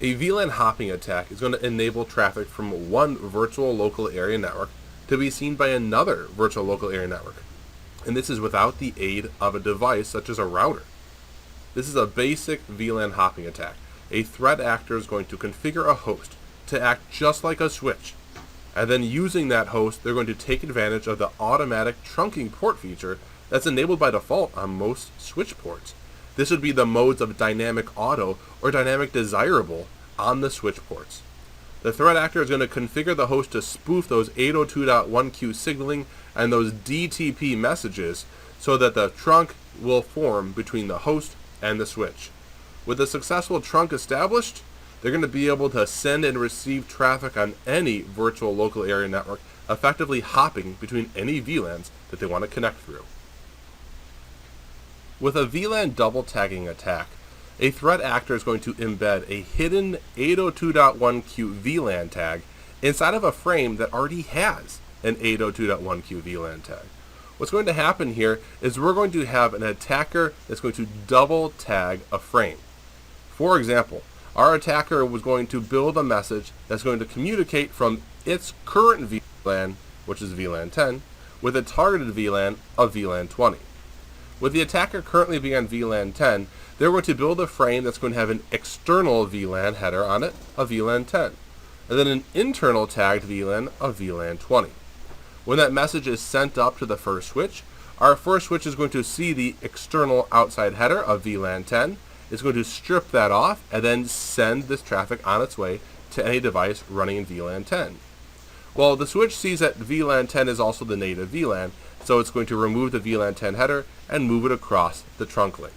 A VLAN hopping attack is going to enable traffic from one virtual local area network to be seen by another virtual local area network. And this is without the aid of a device such as a router. This is a basic VLAN hopping attack. A threat actor is going to configure a host to act just like a switch. And then using that host, they're going to take advantage of the automatic trunking port feature that's enabled by default on most switch ports. This would be the modes of dynamic auto or dynamic desirable on the switch ports. The threat actor is going to configure the host to spoof those 802.1q signaling and those DTP messages so that the trunk will form between the host and the switch. With a successful trunk established, they're going to be able to send and receive traffic on any virtual local area network, effectively hopping between any VLANs that they want to connect through. With a VLAN double tagging attack, a threat actor is going to embed a hidden 802.1q VLAN tag inside of a frame that already has an 802.1q VLAN tag. What's going to happen here is we're going to have an attacker that's going to double tag a frame. For example, our attacker was going to build a message that's going to communicate from its current VLAN, which is VLAN 10, with a targeted VLAN of VLAN 20. With the attacker currently being on VLAN 10, they're going to build a frame that's going to have an external VLAN header on it of VLAN 10, and then an internal tagged VLAN of VLAN 20. When that message is sent up to the first switch, our first switch is going to see the external outside header of VLAN 10. It's going to strip that off and then send this traffic on its way to any device running in VLAN 10. Well, the switch sees that VLAN 10 is also the native VLAN, so it's going to remove the VLAN 10 header and move it across the trunk link.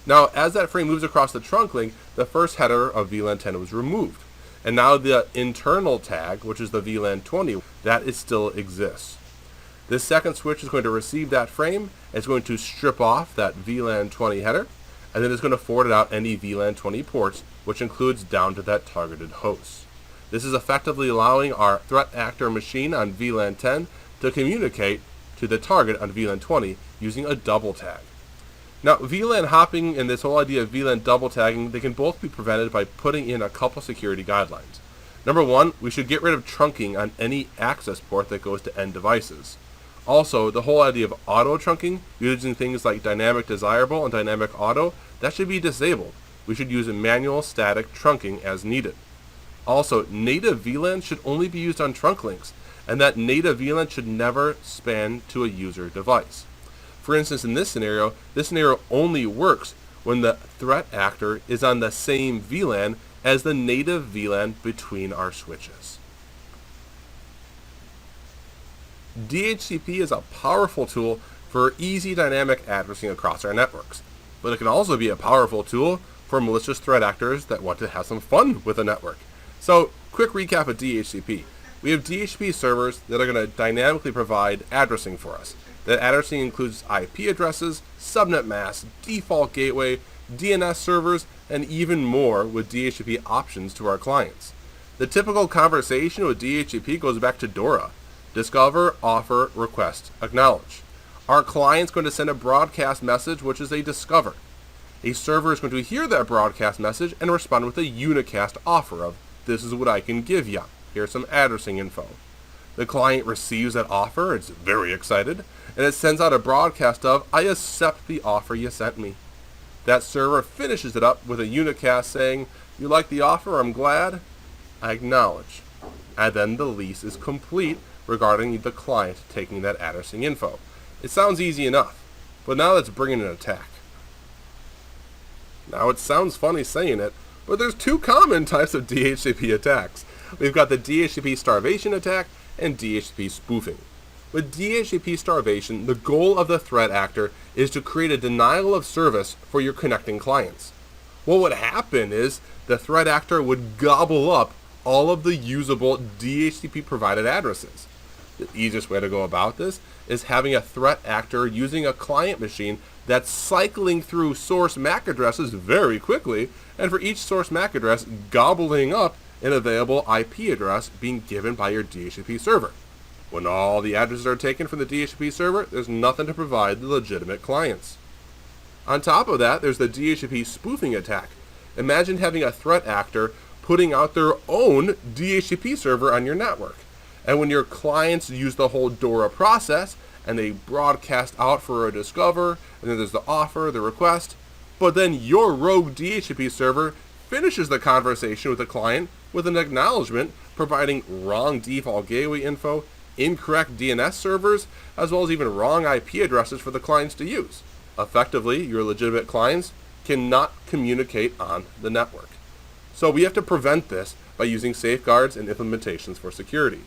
Now, as that frame moves across the trunk link, the first header of VLAN 10 was removed. And now the internal tag, which is the VLAN 20, that still exists. This second switch is going to receive that frame, it's going to strip off that VLAN 20 header, and then it's going to forward it out any VLAN 20 ports, which includes down to that targeted host. This is effectively allowing our threat actor machine on VLAN 10 to communicate to the target on VLAN 20 using a double tag. Now, VLAN hopping and this whole idea of VLAN double tagging, they can both be prevented by putting in a couple security guidelines. Number one, we should get rid of trunking on any access port that goes to end devices. Also, the whole idea of auto trunking, using things like dynamic desirable and dynamic auto, that should be disabled. We should use a manual static trunking as needed. Also, native VLAN should only be used on trunk links, and that native VLAN should never span to a user device. For instance, in this scenario only works when the threat actor is on the same VLAN as the native VLAN between our switches. DHCP is a powerful tool for easy dynamic addressing across our networks, but it can also be a powerful tool for malicious threat actors that want to have some fun with a network. So, quick recap of DHCP. We have DHCP servers that are going to dynamically provide addressing for us. That addressing includes IP addresses, subnet masks, default gateway, DNS servers, and even more with DHCP options to our clients. The typical conversation with DHCP goes back to DORA. Discover, offer, request, acknowledge. Our client's going to send a broadcast message, which is a discover. A server is going to hear that broadcast message and respond with a unicast offer of, this is what I can give ya. Here's some addressing info. The client receives that offer, it's very excited, and it sends out a broadcast of, I accept the offer you sent me. That server finishes it up with a unicast saying, you like the offer, I'm glad, I acknowledge. And then the lease is complete regarding the client taking that addressing info. It sounds easy enough, but now let's bring in an attack. Now it sounds funny saying it, but there's two common types of DHCP attacks. We've got the DHCP starvation attack and DHCP spoofing. With DHCP starvation, the goal of the threat actor is to create a denial of service for your connecting clients. What would happen is the threat actor would gobble up all of the usable DHCP provided addresses. The easiest way to go about this is having a threat actor using a client machine that's cycling through source MAC addresses very quickly, and for each source MAC address gobbling up an available IP address being given by your DHCP server. When all the addresses are taken from the DHCP server, there's nothing to provide the legitimate clients. On top of that, there's the DHCP spoofing attack. Imagine having a threat actor putting out their own DHCP server on your network. And when your clients use the whole DORA process and they broadcast out for a discover, and then there's the offer, the request, but then your rogue DHCP server finishes the conversation with the client with an acknowledgement providing wrong default gateway info, incorrect DNS servers, as well as even wrong IP addresses for the clients to use. Effectively, your legitimate clients cannot communicate on the network. So we have to prevent this by using safeguards and implementations for security.